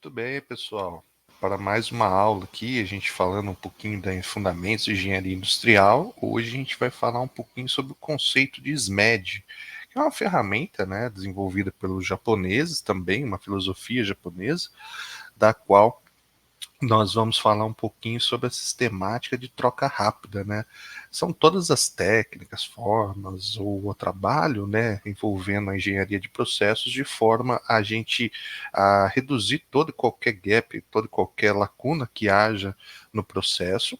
Muito bem, pessoal. Para mais uma aula aqui, a gente falando um pouquinho de fundamentos de engenharia industrial. Hoje a gente vai falar um pouquinho sobre o conceito de SMED, que é uma ferramenta, né, desenvolvida pelos japoneses também, uma filosofia japonesa, da qual nós vamos falar um pouquinho sobre a sistemática de troca rápida, né? São todas as técnicas, formas ou o trabalho, né, envolvendo a engenharia de processos de forma a gente reduzir todo e qualquer gap, toda e qualquer lacuna que haja no processo,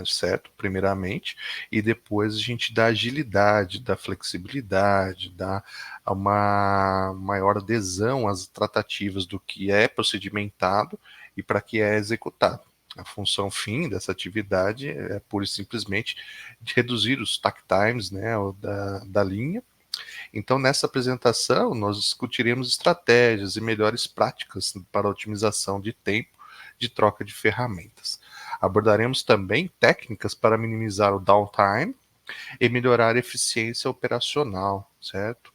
certo? Primeiramente, e depois a gente dá agilidade, dá flexibilidade, dá uma maior adesão às tratativas do que é procedimentado e para que é executado. A função fim dessa atividade é pura e simplesmente de reduzir os takt times, né, da linha. Então, nessa apresentação, nós discutiremos estratégias e melhores práticas para a otimização de tempo de troca de ferramentas. Abordaremos também técnicas para minimizar o downtime e melhorar a eficiência operacional, certo?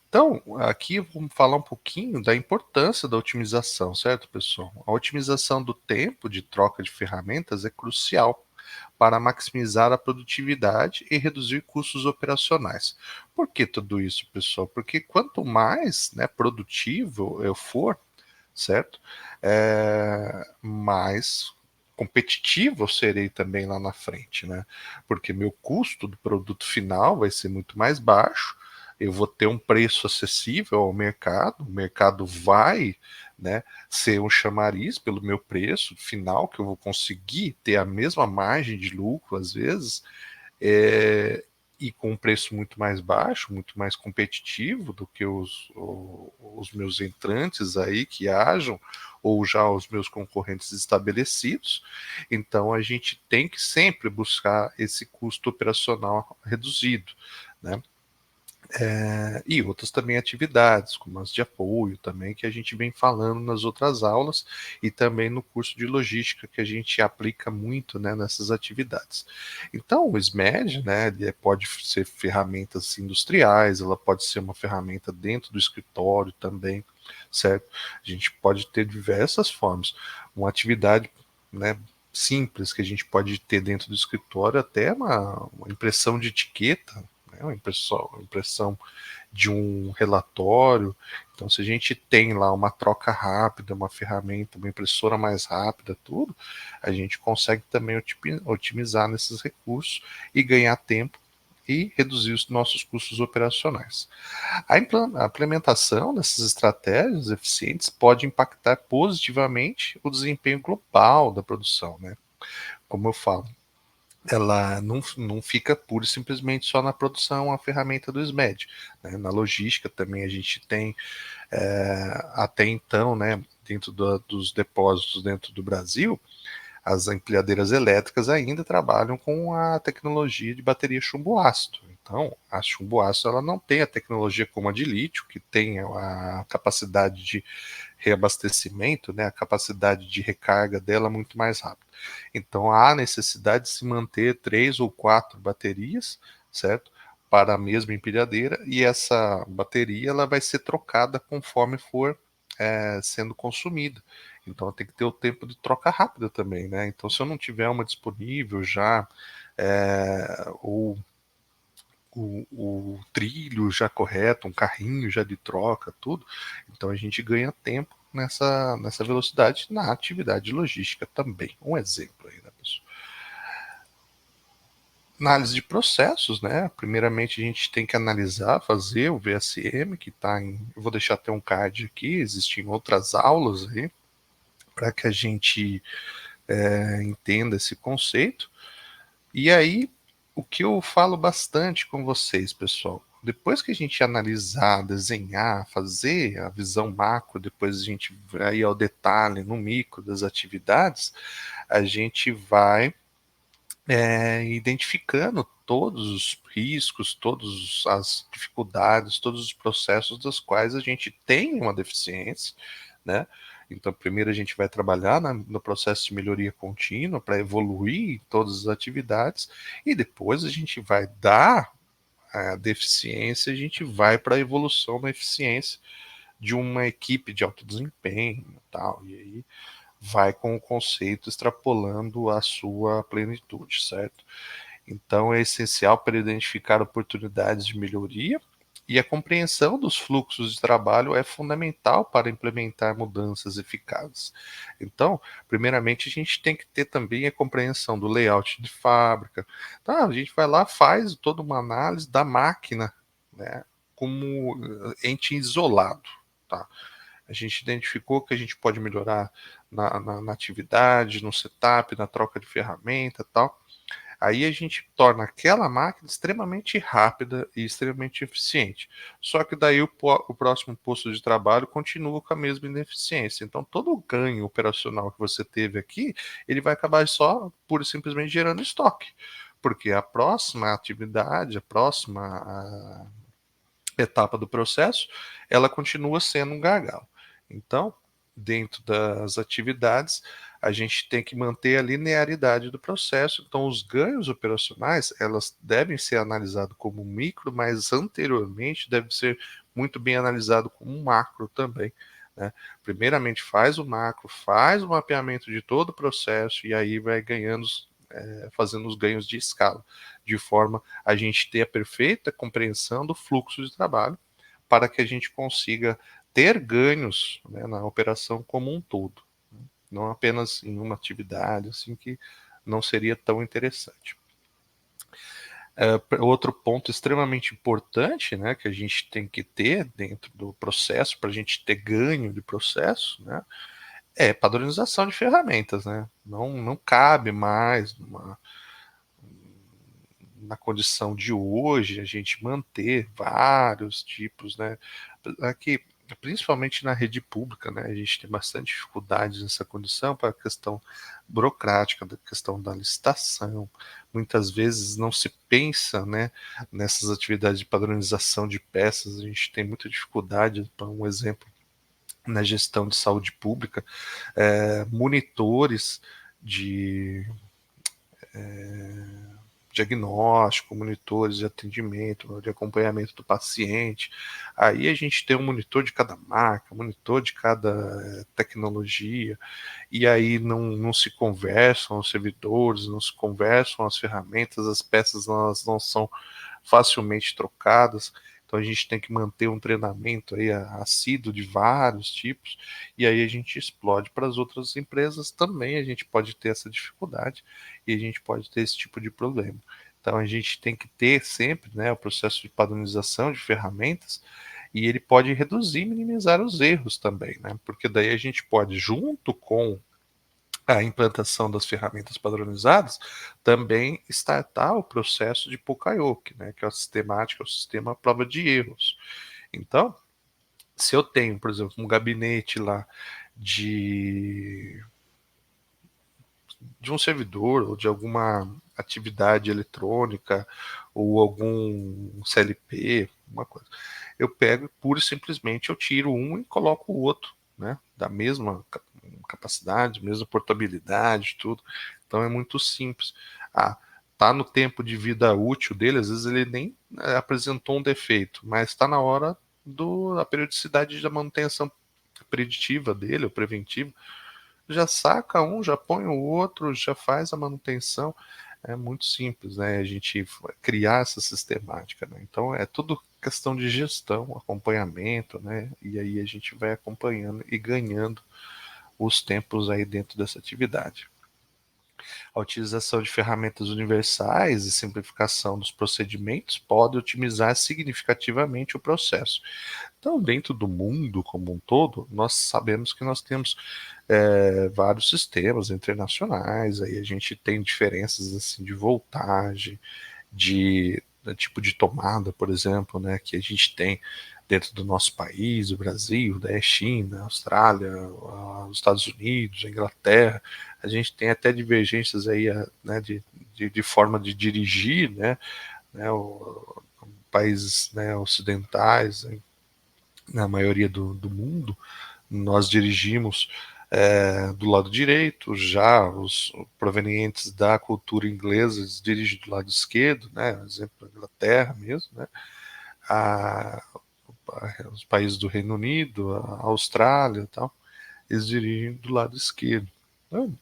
Então, aqui vamos falar um pouquinho da importância da otimização, certo, pessoal? A otimização do tempo de troca de ferramentas é crucial para maximizar a produtividade e reduzir custos operacionais. Por que tudo isso, pessoal? Porque quanto mais, né, produtivo eu for, certo? Mais competitivo eu serei também lá na frente, né? Porque meu custo do produto final vai ser muito mais baixo, eu vou ter um preço acessível ao mercado, o mercado vai, né, ser um chamariz pelo meu preço final, que eu vou conseguir ter a mesma margem de lucro às vezes, é, e com um preço muito mais baixo, muito mais competitivo do que os meus entrantes aí que hajam, ou já os meus concorrentes estabelecidos. Então a gente tem que sempre buscar esse custo operacional reduzido, né? E outras também atividades, como as de apoio também, que a gente vem falando nas outras aulas e também no curso de logística que a gente aplica muito, né, nessas atividades. Então, o SMED, né, ele pode ser ferramentas industriais, ela pode ser uma ferramenta dentro do escritório também, certo? A gente pode ter diversas formas. Uma atividade, né, simples que a gente pode ter dentro do escritório, até uma impressão de etiqueta, né, uma impressão de um relatório. Então, se a gente tem lá uma troca rápida, uma ferramenta, uma impressora mais rápida, tudo, a gente consegue também otimizar nesses recursos e ganhar tempo e reduzir os nossos custos operacionais. A implementação dessas estratégias eficientes pode impactar positivamente o desempenho global da produção, né? Como eu falo, ela não fica pura e simplesmente só na produção a ferramenta do SMED, né? Na logística também a gente tem, até então, né, dentro dos depósitos dentro do Brasil, as empilhadeiras elétricas ainda trabalham com a tecnologia de bateria chumbo ácido. Então, a chumbo ácido ela não tem a tecnologia como a de lítio, que tem a capacidade de reabastecimento, né, a capacidade de recarga dela muito mais rápida. Então, há necessidade de se manter 3 ou 4 baterias, certo? Para a mesma empilhadeira, e essa bateria ela vai ser trocada conforme for sendo consumida. Então tem que ter o tempo de troca rápida também, né? Então se eu não tiver uma disponível já, ou o trilho já correto, um carrinho já de troca, tudo, então a gente ganha tempo nessa velocidade na atividade logística também. Um exemplo aí, né, pessoal? Análise de processos, né? Primeiramente a gente tem que analisar, fazer o VSM, que está em. Eu vou deixar até um card aqui, existem outras aulas aí, para que a gente entenda esse conceito. E aí, o que eu falo bastante com vocês, pessoal, depois que a gente analisar, desenhar, fazer a visão macro, depois a gente vai ao detalhe, no micro das atividades, a gente vai identificando todos os riscos, todas as dificuldades, todos os processos dos quais a gente tem uma deficiência, né? Então, primeiro a gente vai trabalhar no processo de melhoria contínua para evoluir em todas as atividades e depois a gente vai dar a deficiência, a gente vai para a evolução da eficiência, de uma equipe de alto desempenho e tal, e aí vai com o conceito extrapolando a sua plenitude, certo? Então é essencial para identificar oportunidades de melhoria e a compreensão dos fluxos de trabalho é fundamental para implementar mudanças eficazes. Então, primeiramente, a gente tem que ter também a compreensão do layout de fábrica. Tá, a gente vai lá, faz toda uma análise da máquina, né, como ente isolado. Tá? A gente identificou que a gente pode melhorar na atividade, no setup, na troca de ferramenta e tal. Aí a gente torna aquela máquina extremamente rápida e extremamente eficiente. Só que daí o próximo posto de trabalho continua com a mesma ineficiência. Então todo o ganho operacional que você teve aqui, ele vai acabar só pura e simplesmente gerando estoque. Porque a próxima atividade, a próxima etapa do processo, ela continua sendo um gargalo. Então, dentro das atividades, a gente tem que manter a linearidade do processo. Então, os ganhos operacionais, elas devem ser analisados como micro, mas anteriormente deve ser muito bem analisado como um macro também. Né? Primeiramente, faz o macro, faz o mapeamento de todo o processo e aí vai ganhando, fazendo os ganhos de escala, de forma a gente ter a perfeita compreensão do fluxo de trabalho para que a gente consiga ter ganhos, né, na operação como um todo, né? Não apenas em uma atividade, assim que não seria tão interessante. Outro ponto extremamente importante, né, que a gente tem que ter dentro do processo, para a gente ter ganho de processo, né, é padronização de ferramentas. Né? Não cabe mais na condição de hoje a gente manter vários tipos, né? Aqui, principalmente na rede pública, né? A gente tem bastante dificuldades nessa condição para a questão burocrática, da questão da licitação. Muitas vezes não se pensa, né, nessas atividades de padronização de peças. A gente tem muita dificuldade. Para um exemplo, na gestão de saúde pública, monitores de diagnóstico, monitores de atendimento, de acompanhamento do paciente. Aí a gente tem um monitor de cada marca, um monitor de cada tecnologia, e aí não se conversam os servidores, não se conversam as ferramentas, as peças elas não são facilmente trocadas. Então a gente tem que manter um treinamento aí assíduo de vários tipos, e aí a gente explode para as outras empresas também. A gente pode ter essa dificuldade e a gente pode ter esse tipo de problema. Então a gente tem que ter sempre, né, o processo de padronização de ferramentas, e ele pode reduzir e minimizar os erros também, né? Porque daí a gente pode, junto com a implantação das ferramentas padronizadas, também startar o processo de Pokayoke, né, que é a sistemática, o sistema à prova de erros. Então, se eu tenho, por exemplo, um gabinete lá de, de um servidor ou de alguma atividade eletrônica ou algum CLP, uma coisa, eu pego e pura e simplesmente eu tiro um e coloco o outro, né, da mesma capacidade, mesma portabilidade, tudo. Então é muito simples. Ah, tá no tempo de vida útil dele, às vezes ele nem apresentou um defeito, mas está na hora da periodicidade da manutenção preditiva dele, ou preventiva, já saca um, já põe o outro, já faz a manutenção. É muito simples, né? A gente criar essa sistemática, né? Então é tudo questão de gestão, acompanhamento, né? E aí a gente vai acompanhando e ganhando os tempos aí dentro dessa atividade. A utilização de ferramentas universais e simplificação dos procedimentos pode otimizar significativamente o processo. Então, dentro do mundo como um todo, nós sabemos que nós temos vários sistemas internacionais, aí a gente tem diferenças assim de voltagem, de tipo de tomada, por exemplo, né, que a gente tem dentro do nosso país, o Brasil, da China, a Austrália, os Estados Unidos, a Inglaterra. A gente tem até divergências aí, né, de forma de dirigir, né, países, né, ocidentais, né, na maioria do mundo, nós dirigimos do lado direito, já os provenientes da cultura inglesa dirigem do lado esquerdo, né, exemplo da Inglaterra mesmo, né, a, os países do Reino Unido, a Austrália e tal, eles dirigem do lado esquerdo. Então,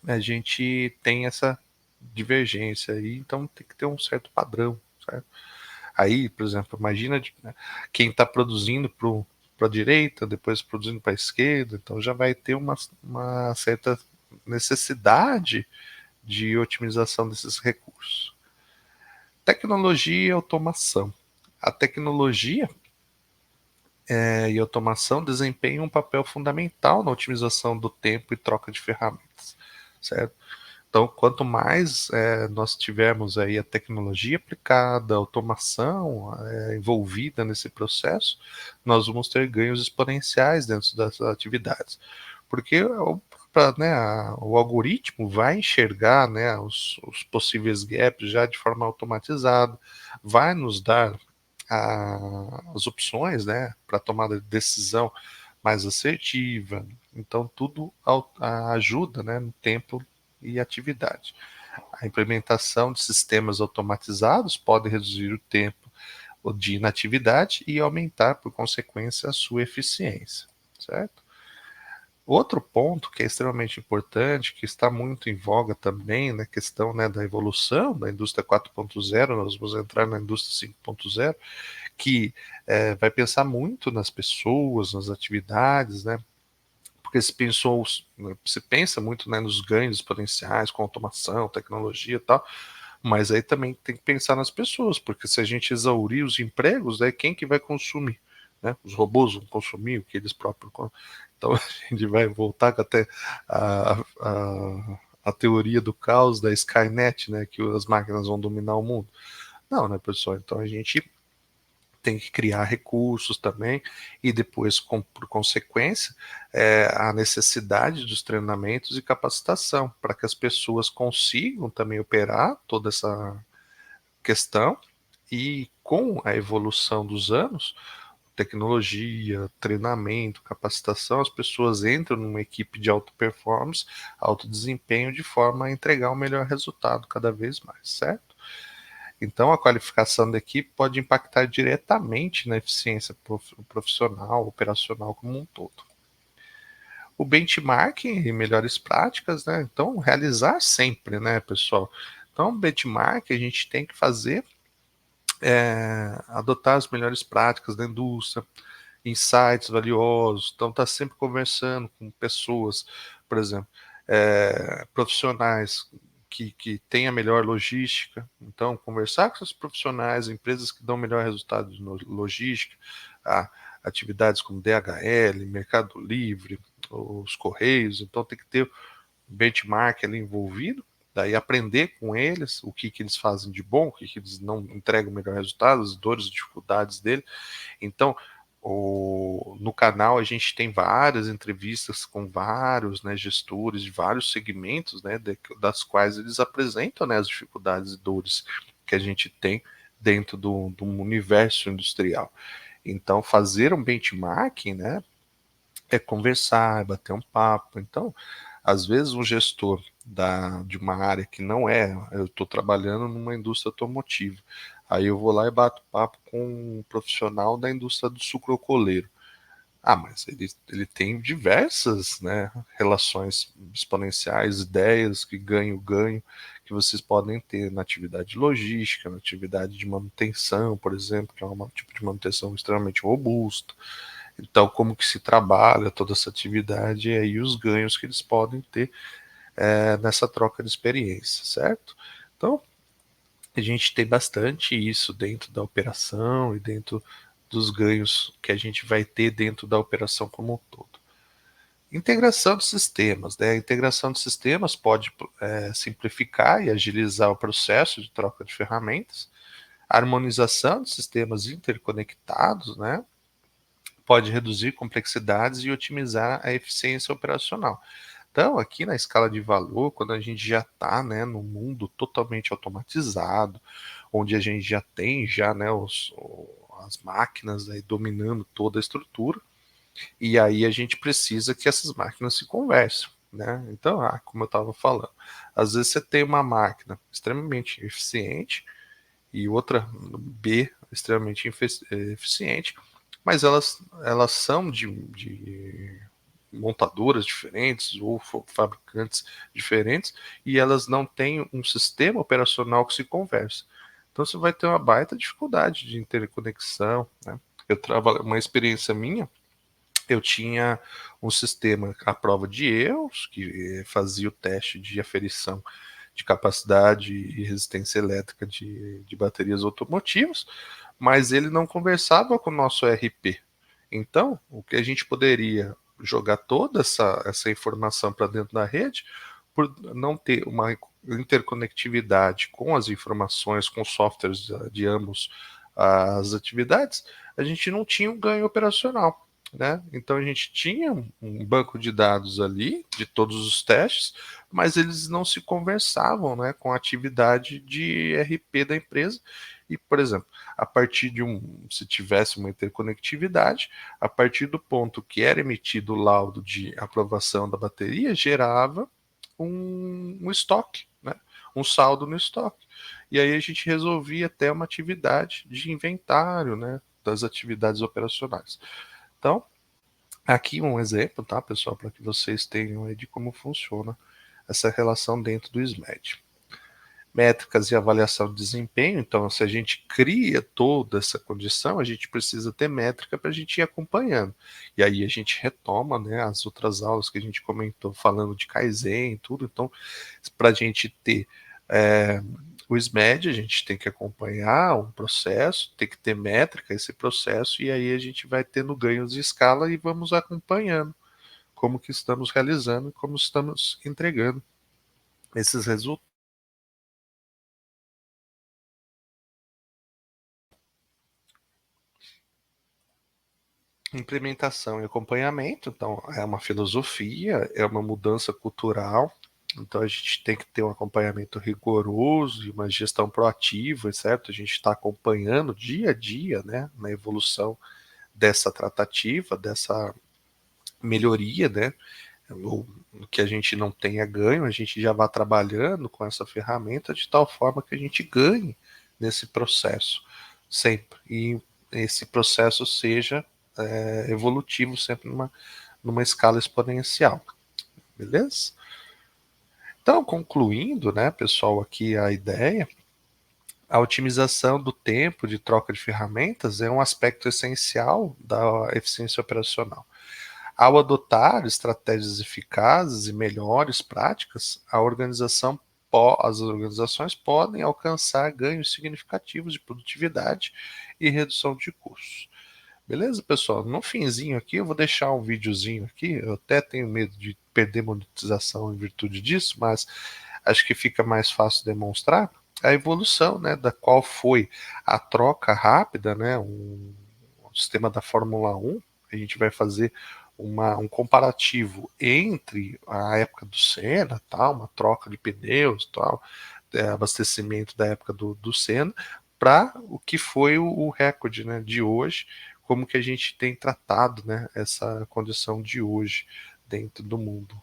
a gente tem essa divergência aí, então tem que ter um certo padrão, certo? Aí, por exemplo, imagina quem está produzindo para a direita, depois produzindo para a esquerda, então já vai ter uma certa necessidade de otimização desses recursos. Tecnologia e automação. A tecnologia e automação desempenham um papel fundamental na otimização do tempo e troca de ferramentas, certo? Então, quanto mais nós tivermos aí a tecnologia aplicada, a automação envolvida nesse processo, nós vamos ter ganhos exponenciais dentro das atividades. Porque o algoritmo vai enxergar, né, os possíveis gaps já de forma automatizada, vai nos dar as opções, né, para tomada de decisão mais assertiva. Então, tudo ajuda, né, no tempo e atividade. A implementação de sistemas automatizados pode reduzir o tempo de inatividade e aumentar, por consequência, a sua eficiência, certo? Outro ponto que é extremamente importante, que está muito em voga também na questão, né, da evolução da indústria 4.0, nós vamos entrar na indústria 5.0, que vai pensar muito nas pessoas, nas atividades, né? Porque se pensa muito, né, nos ganhos exponenciais com automação, tecnologia e tal, mas aí também tem que pensar nas pessoas, porque se a gente exaurir os empregos, aí quem que vai consumir? Né? Os robôs vão consumir o que eles próprios. Então a gente vai voltar até a teoria do caos da Skynet, né, que as máquinas vão dominar o mundo. Não, né, pessoal? Então a gente tem que criar recursos também e depois, por consequência, a necessidade dos treinamentos e capacitação para que as pessoas consigam também operar toda essa questão e com a evolução dos anos, tecnologia, treinamento, capacitação, as pessoas entram numa equipe de alta performance, alto desempenho, de forma a entregar o melhor resultado cada vez mais, certo? Então, a qualificação da equipe pode impactar diretamente na eficiência profissional, operacional como um todo. O benchmarking e melhores práticas, né? Então, realizar sempre, né, pessoal? Então, benchmark a gente tem que fazer, adotar as melhores práticas da indústria, insights valiosos, então tá sempre conversando com pessoas, por exemplo, profissionais que têm a melhor logística, então conversar com esses profissionais, empresas que dão melhor resultado no logística, atividades como DHL, Mercado Livre, os Correios, então tem que ter benchmark ali envolvido, daí aprender com eles o que eles fazem de bom, o que eles não entregam o melhor resultado, as dores e dificuldades dele. Então, no canal a gente tem várias entrevistas com vários, né, gestores de vários segmentos, né, das quais eles apresentam, né, as dificuldades e dores que a gente tem dentro do universo industrial. Então, fazer um benchmarking, né, é conversar, é bater um papo. Então, às vezes um gestor de uma área que não eu estou trabalhando numa indústria automotiva, aí eu vou lá e bato papo com um profissional da indústria do sucrocoleiro. Mas ele tem diversas, né, relações exponenciais, ideias que ganho que vocês podem ter na atividade logística, na atividade de manutenção, por exemplo, que é um tipo de manutenção extremamente robusta. Então, como que se trabalha toda essa atividade e aí os ganhos que eles podem ter nessa troca de experiência, certo? Então, a gente tem bastante isso dentro da operação e dentro dos ganhos que a gente vai ter dentro da operação como um todo. Integração de sistemas, né? A integração de sistemas pode simplificar e agilizar o processo de troca de ferramentas. A harmonização de sistemas interconectados, né, pode reduzir complexidades e otimizar a eficiência operacional. Então, aqui na escala de valor, quando a gente já está, né, no mundo totalmente automatizado, onde a gente já tem né, as máquinas aí dominando toda a estrutura, e aí a gente precisa que essas máquinas se conversem. Né? Então, como eu estava falando, às vezes você tem uma máquina extremamente eficiente e outra B extremamente eficiente, mas elas são de montadoras diferentes ou fabricantes diferentes e elas não têm um sistema operacional que se converse. Então você vai ter uma baita dificuldade de interconexão, né? Eu trabalho, uma experiência minha, eu tinha um sistema à prova de erros, que fazia o teste de aferição de capacidade e resistência elétrica de baterias automotivas, mas ele não conversava com o nosso ERP. Então, o que a gente poderia jogar toda essa informação para dentro da rede, por não ter uma interconectividade com as informações, com os softwares de ambos as atividades, a gente não tinha um ganho operacional. Né? Então a gente tinha um banco de dados ali de todos os testes, mas eles não se conversavam, né, com a atividade de RP da empresa. E, por exemplo, a partir de se tivesse uma interconectividade, a partir do ponto que era emitido o laudo de aprovação da bateria, gerava um estoque, né, um saldo no estoque. E aí a gente resolvia até uma atividade de inventário, né, das atividades operacionais. Então, aqui um exemplo, tá, pessoal, para que vocês tenham aí de como funciona essa relação dentro do SMED. Métricas e avaliação de desempenho, então, se a gente cria toda essa condição, a gente precisa ter métrica para a gente ir acompanhando. E aí a gente retoma, né, as outras aulas que a gente comentou, falando de Kaizen e tudo. Então, para a gente ter o SMED, a gente tem que acompanhar um processo, tem que ter métrica esse processo, e aí a gente vai tendo ganhos de escala e vamos acompanhando como que estamos realizando e como estamos entregando esses resultados. Implementação e acompanhamento, então é uma filosofia, é uma mudança cultural, então a gente tem que ter um acompanhamento rigoroso e uma gestão proativa, certo? A gente está acompanhando dia a dia, né, na evolução dessa tratativa, dessa melhoria, né? Ou que a gente não tenha ganho, a gente já vá trabalhando com essa ferramenta de tal forma que a gente ganhe nesse processo sempre. E esse processo seja evolutivo, sempre numa escala exponencial. Beleza? Então, concluindo, né, pessoal, aqui a ideia, a otimização do tempo de troca de ferramentas é um aspecto essencial da eficiência operacional. Ao adotar estratégias eficazes e melhores práticas, as organizações podem alcançar ganhos significativos de produtividade e redução de custos. Beleza, pessoal? No finzinho aqui, eu vou deixar um videozinho aqui. Eu até tenho medo de perder monetização em virtude disso, mas acho que fica mais fácil demonstrar a evolução, né, da qual foi a troca rápida, né, um sistema da Fórmula 1. A gente vai fazer um comparativo entre a época do Senna, tal, uma troca de pneus, tal, abastecimento da época do Senna, para o que foi o recorde, né, de hoje, como que a gente tem tratado, né, essa condição de hoje dentro do mundo.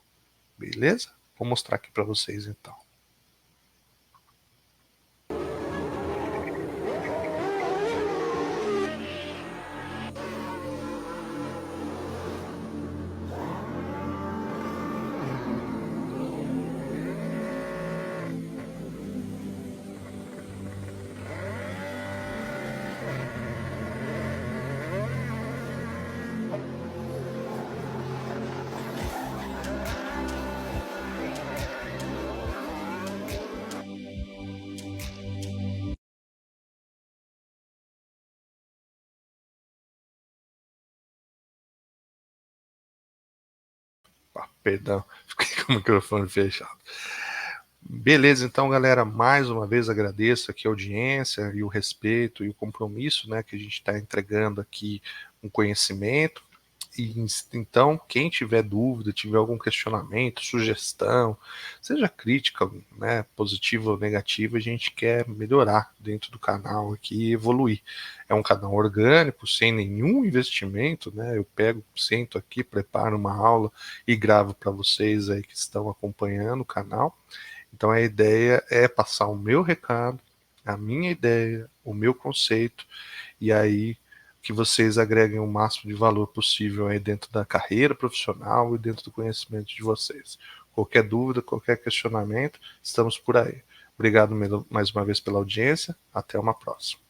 Beleza? Vou mostrar aqui para vocês então. Perdão, fiquei com o microfone fechado. Beleza, então, galera, mais uma vez agradeço aqui a audiência e o respeito e o compromisso, né, que a gente está entregando aqui um conhecimento. E então, quem tiver dúvida, tiver algum questionamento, sugestão, seja crítica, né, positiva ou negativa, a gente quer melhorar dentro do canal aqui e evoluir. É um canal orgânico, sem nenhum investimento, né? Eu pego, sento aqui, preparo uma aula e gravo para vocês aí que estão acompanhando o canal. Então a ideia é passar o meu recado, a minha ideia, o meu conceito, e aí que vocês agreguem o máximo de valor possível aí dentro da carreira profissional e dentro do conhecimento de vocês. Qualquer dúvida, qualquer questionamento, estamos por aí. Obrigado mais uma vez pela audiência. Até uma próxima.